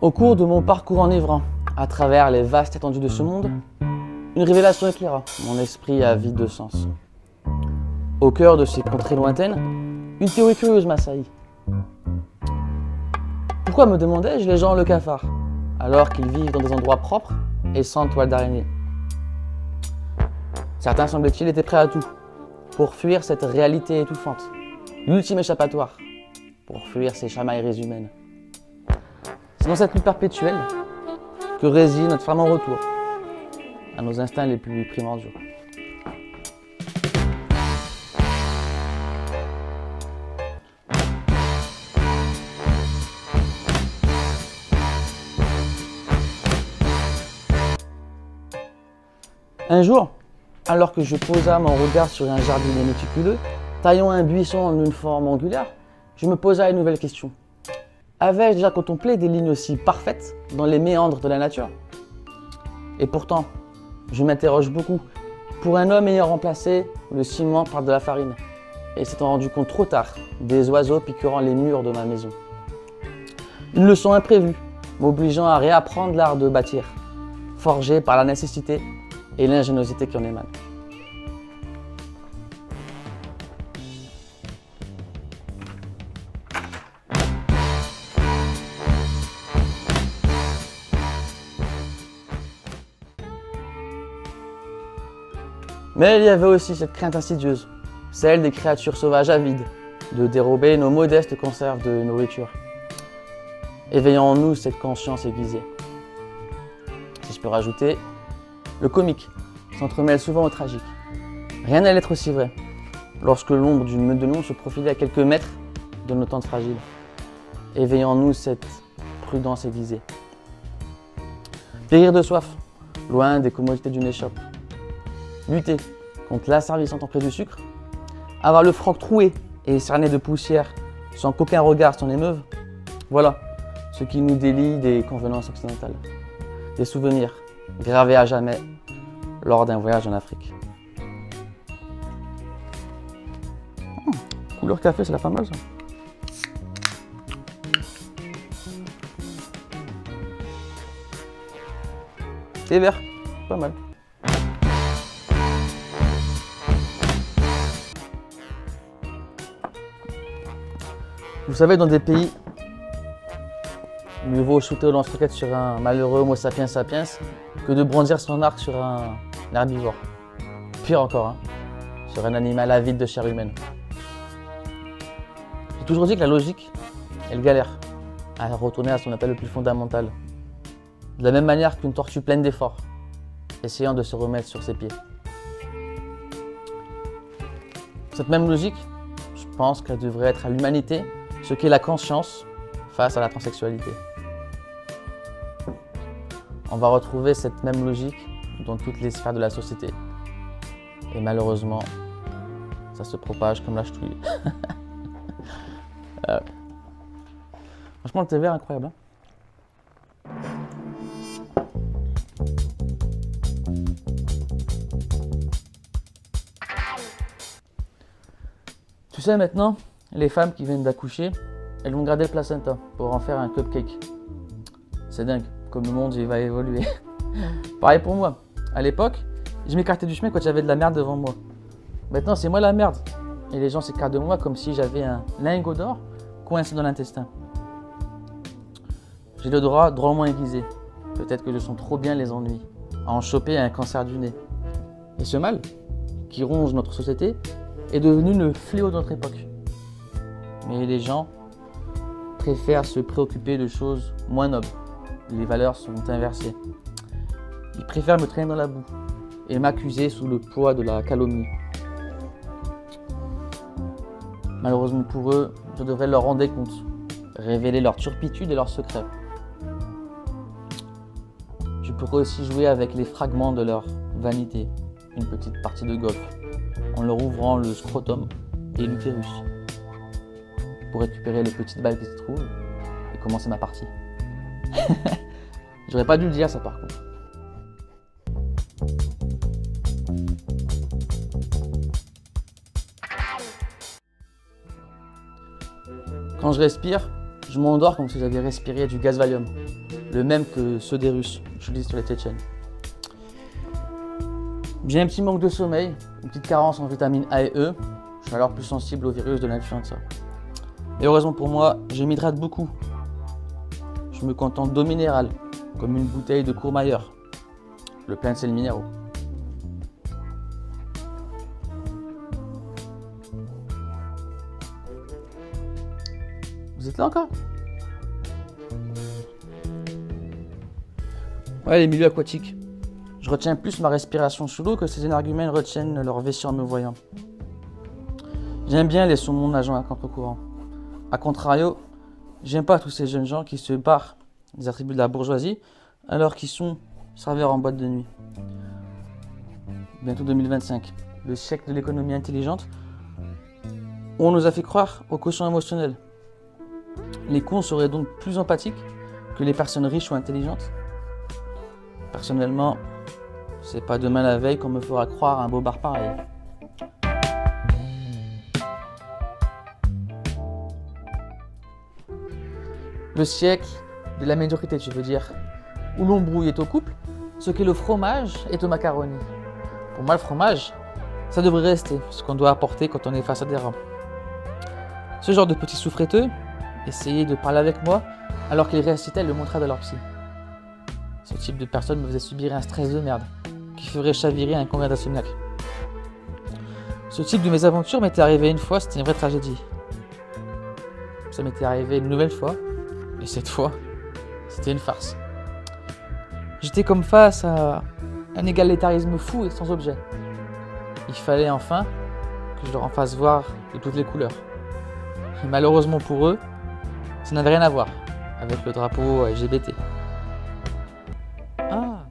Au cours de mon parcours enivrant, à travers les vastes étendues de ce monde, une révélation éclaira mon esprit avide de sens. Au cœur de ces contrées lointaines, une théorie curieuse m'assaillit. Pourquoi, me demandais-je, les gens ont le cafard, alors qu'ils vivent dans des endroits propres et sans toile d'araignée? Certains, semble-t-il, étaient prêts à tout pour fuir cette réalité étouffante, l'ultime échappatoire, pour fuir ces chamailleries humaines. C'est dans cette lutte perpétuelle que réside notre flammant retour à nos instincts les plus primordiaux. Un jour, alors que je posais mon regard sur un jardinier méticuleux, taillant un buisson en une forme angulaire, je me posais une nouvelle question. Avais-je déjà contemplé des lignes aussi parfaites dans les méandres de la nature? Et pourtant, je m'interroge beaucoup, pour un homme ayant remplacé le ciment par de la farine, et s'étant rendu compte trop tard des oiseaux piqûrant les murs de ma maison. Une leçon imprévue, m'obligeant à réapprendre l'art de bâtir, forgé par la nécessité et l'ingéniosité qui en émane. Mais il y avait aussi cette crainte insidieuse, celle des créatures sauvages avides, de dérober nos modestes conserves de nourriture, éveillant en nous cette conscience aiguisée. Si je peux rajouter, le comique s'entremêle souvent au tragique. Rien n'allait être aussi vrai, lorsque l'ombre d'une meute de lions se profilait à quelques mètres de nos tentes fragiles, éveillant en nous cette prudence aiguisée. Périr de soif, loin des commodités d'une échoppe. Lutter contre l'asservissement près du sucre, avoir le froc troué et cerné de poussière sans qu'aucun regard s'en émeuve, voilà ce qui nous délie des convenances occidentales, des souvenirs gravés à jamais lors d'un voyage en Afrique. Couleur café, c'est la pas mal ça. Et vert, pas mal. Vous savez, dans des pays, mieux vaut shooter au lance-roquette sur un malheureux Homo sapiens sapiens que de brandir son arc sur un herbivore. Pire encore, hein, sur un animal avide de chair humaine. J'ai toujours dit que la logique, elle galère à retourner à son appel le plus fondamental. De la même manière qu'une tortue pleine d'efforts, essayant de se remettre sur ses pieds. Cette même logique, je pense qu'elle devrait être à l'humanité ce qu'est la conscience face à la transsexualité. On va retrouver cette même logique dans toutes les sphères de la société. Et malheureusement, ça se propage comme la ch'touille. Franchement, le thé vert est incroyable. Hein. Tu sais, maintenant, les femmes qui viennent d'accoucher, elles vont garder le placenta pour en faire un cupcake. C'est dingue, comme le monde il va évoluer. Pareil pour moi. À l'époque, je m'écartais du chemin quand j'avais de la merde devant moi. Maintenant, c'est moi la merde. Et les gens s'écartent de moi comme si j'avais un lingot d'or coincé dans l'intestin. J'ai le droit drôlement aiguisé. Peut-être que je sens trop bien les ennuis, à en choper un cancer du nez. Et ce mal, qui ronge notre société, est devenu le fléau de notre époque. Mais les gens préfèrent se préoccuper de choses moins nobles. Les valeurs sont inversées. Ils préfèrent me traîner dans la boue et m'accuser sous le poids de la calomnie. Malheureusement pour eux, je devrais leur rendre des comptes, révéler leur turpitude et leurs secrets. Je pourrais aussi jouer avec les fragments de leur vanité, une petite partie de golf, en leur ouvrant le scrotum et l'utérus, pour récupérer les petites balles qui se trouvent et commencer ma partie. J'aurais pas dû le dire ça par contre. Quand je respire, Je m'endors comme si j'avais respiré du gaz Valium, le même que ceux des Russes utilisent sur les Tchétchènes. J'ai un petit manque de sommeil, une petite carence en vitamines A et E, je suis alors plus sensible au virus de l'influenza. Et heureusement pour moi, je m'hydrate beaucoup. Je me contente d'eau minérale, comme une bouteille de Courmayeur, le plein de sels minéraux. Vous êtes là encore? Ouais, les milieux aquatiques. Je retiens plus ma respiration sous l'eau que ces énergumènes retiennent leur vessie en me voyant. J'aime bien les saumons nageant à contre-courant. A contrario, j'aime pas tous ces jeunes gens qui se barrent des attributs de la bourgeoisie alors qu'ils sont serveurs en boîte de nuit. Bientôt 2025, le siècle de l'économie intelligente, où on nous a fait croire au quotient émotionnel. Les cons seraient donc plus empathiques que les personnes riches ou intelligentes. Personnellement, c'est pas demain la veille qu'on me fera croire un beau bar pareil. Le siècle de la médiocrité, tu veux dire, où l'embrouille est au couple, ce qu'est le fromage est au macaroni. Pour moi, le fromage, ça devrait rester ce qu'on doit apporter quand on est face à des rats. Ce genre de petits souffreteux, essayaient de parler avec moi alors qu'ils récitaient le mantra de leur psy. Ce type de personne me faisait subir un stress de merde qui ferait chavirer un congrès d'Assomiac. Ce type de mésaventures m'était arrivé une fois, c'était une vraie tragédie. Ça m'était arrivé une nouvelle fois, et cette fois, c'était une farce. J'étais comme face à un égalitarisme fou et sans objet. Il fallait enfin que je leur en fasse voir de toutes les couleurs. Et malheureusement pour eux, ça n'avait rien à voir avec le drapeau LGBT. Ah.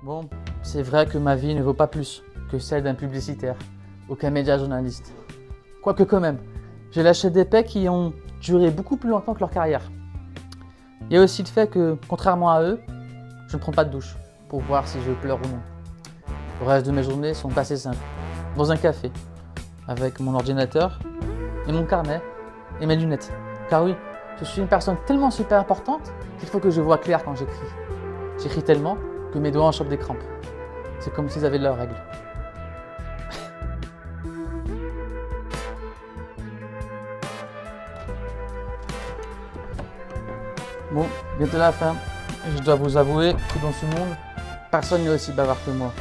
Bon, c'est vrai que ma vie ne vaut pas plus que celle d'un publicitaire, aucun média journaliste. Quoique quand même, j'ai lâché des pecs qui ont duré beaucoup plus longtemps que leur carrière. Il y a aussi le fait que, contrairement à eux, je ne prends pas de douche pour voir si je pleure ou non. Le reste de mes journées sont assez simples. Dans un café, avec mon ordinateur et mon carnet et mes lunettes. Car oui, je suis une personne tellement super importante qu'il faut que je vois clair quand j'écris. J'écris tellement que mes doigts en chopent des crampes. C'est comme s'ils avaient leurs règles. Bon, bientôt la fin. Je dois vous avouer que dans ce monde, personne n'est aussi bavard que moi.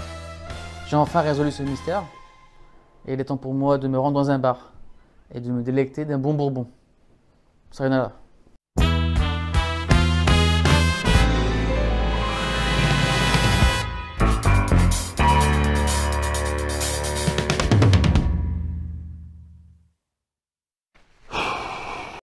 J'ai enfin résolu ce mystère et il est temps pour moi de me rendre dans un bar et de me délecter d'un bon bourbon. Sayonara.